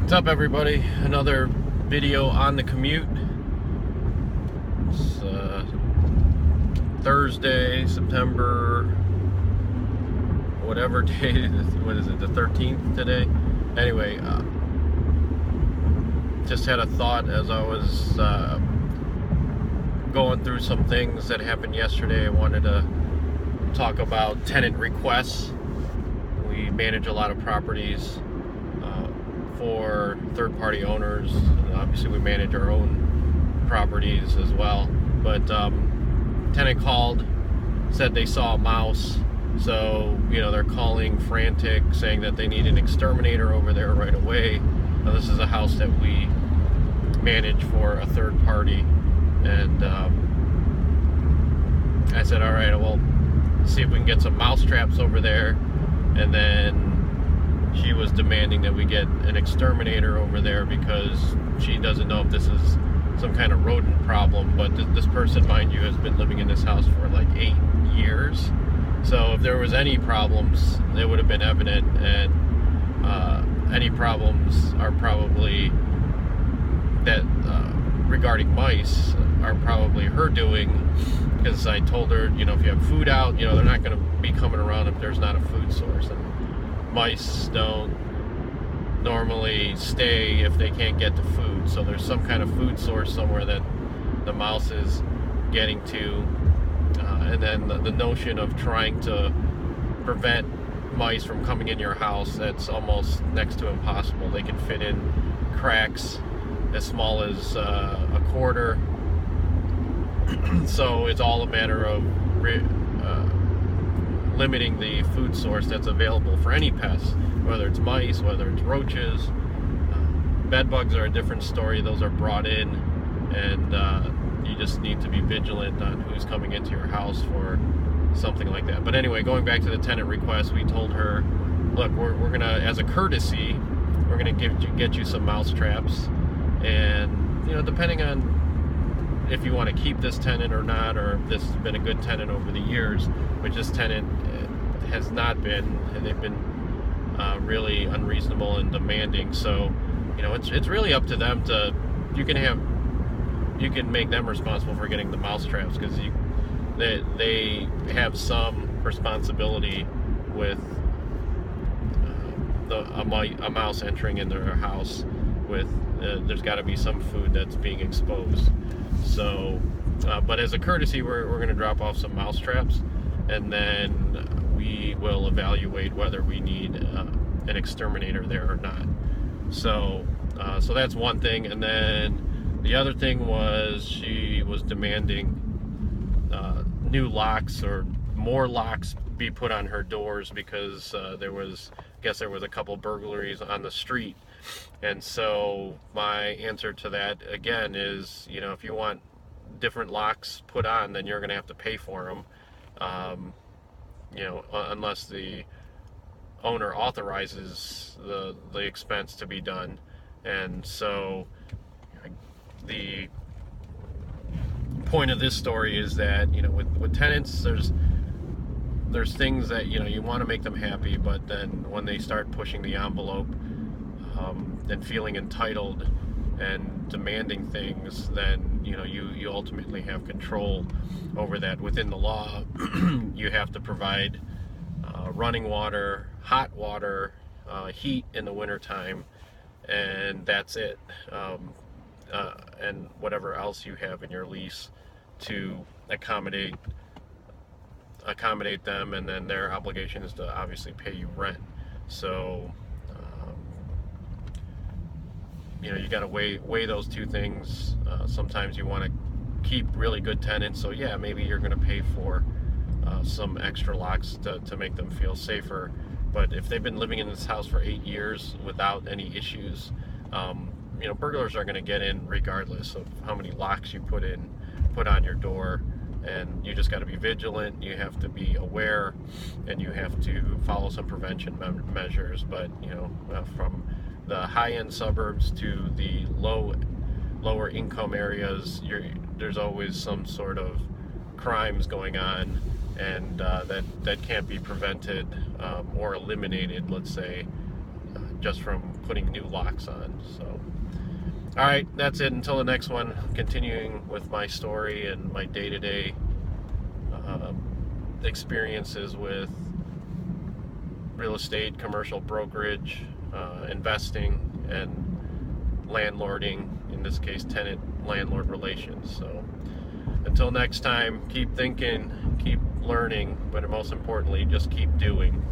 What's up, everybody? Another video on the commute. It's Thursday, September whatever day. What is it? The 13th today. Anyway, just had a thought as I was going through some things that happened yesterday. I wanted to talk about tenant requests. We manage a lot of properties for third-party owners, and obviously we manage our own properties as well. But tenant called, said they saw a mouse, so they're calling frantic, saying that they need an exterminator over there right away. Now, this is a house that we manage for a third party, and I said, all right, well, see if we can get some mouse traps over there. And then she was demanding that we get an exterminator over there because she doesn't know if this is some kind of rodent problem. But this person, mind you, has been living in this house for like 8 years. So if there was any problems, they would have been evident, and any problems are probably that regarding mice are probably her doing, because I told her, if you have food out, they're not going to be coming around if there's not a food source. And mice don't normally stay if they can't get to food, so there's some kind of food source somewhere that the mouse is getting to. And then the notion of trying to prevent mice from coming in your house, that's almost next to impossible. They can fit in cracks as small as a quarter. So it's all a matter of limiting the food source that's available for any pests, whether it's mice, whether it's roaches. Bed bugs are a different story. Those are brought in, and you just need to be vigilant on who's coming into your house for something like that. But anyway, going back to the tenant request, we told her, look, we're gonna, as a courtesy, we're gonna get you some mouse traps, and depending on if you want to keep this tenant or not, or if this has been a good tenant over the years, which this tenant has not been, and they've been really unreasonable and demanding. So, it's really up to them to, you can make them responsible for getting the mouse traps, because they have some responsibility with a mouse entering into their house with, there's got to be some food that's being exposed. So, but as a courtesy, we're going to drop off some mouse traps, and then we will evaluate whether we need an exterminator there or not. So that's one thing. And then the other thing was, she was demanding new locks or more locks be put on her doors, because there was a couple burglaries on the street. And so my answer to that again is, if you want different locks put on, then you're going to have to pay for them, unless the owner authorizes the expense to be done. And so the point of this story is that, with tenants, there's things that you want to make them happy, but then when they start pushing the envelope and feeling entitled and demanding things, then you ultimately have control over that. Within the law, you have to provide running water, hot water, heat in the wintertime, and that's it. And whatever else you have in your lease to accommodate them, and then their obligation is to obviously pay you rent. So you got to weigh those two things. Sometimes you want to keep really good tenants, so yeah, maybe you're going to pay for some extra locks to make them feel safer. But if they've been living in this house for 8 years without any issues, burglars are going to get in regardless of how many locks you put on your door. And you just got to be vigilant, you have to be aware, and you have to follow some prevention measures. But from the high-end suburbs to the lower income areas, there's always some sort of crimes going on, and that can't be prevented or eliminated, let's say, just from putting new locks on. So, all right, that's it. Until the next one, continuing with my story and my day-to-day experiences with real estate, commercial brokerage, investing, and landlording, in this case tenant-landlord relations. So until next time, keep thinking, keep learning, but most importantly, just keep doing.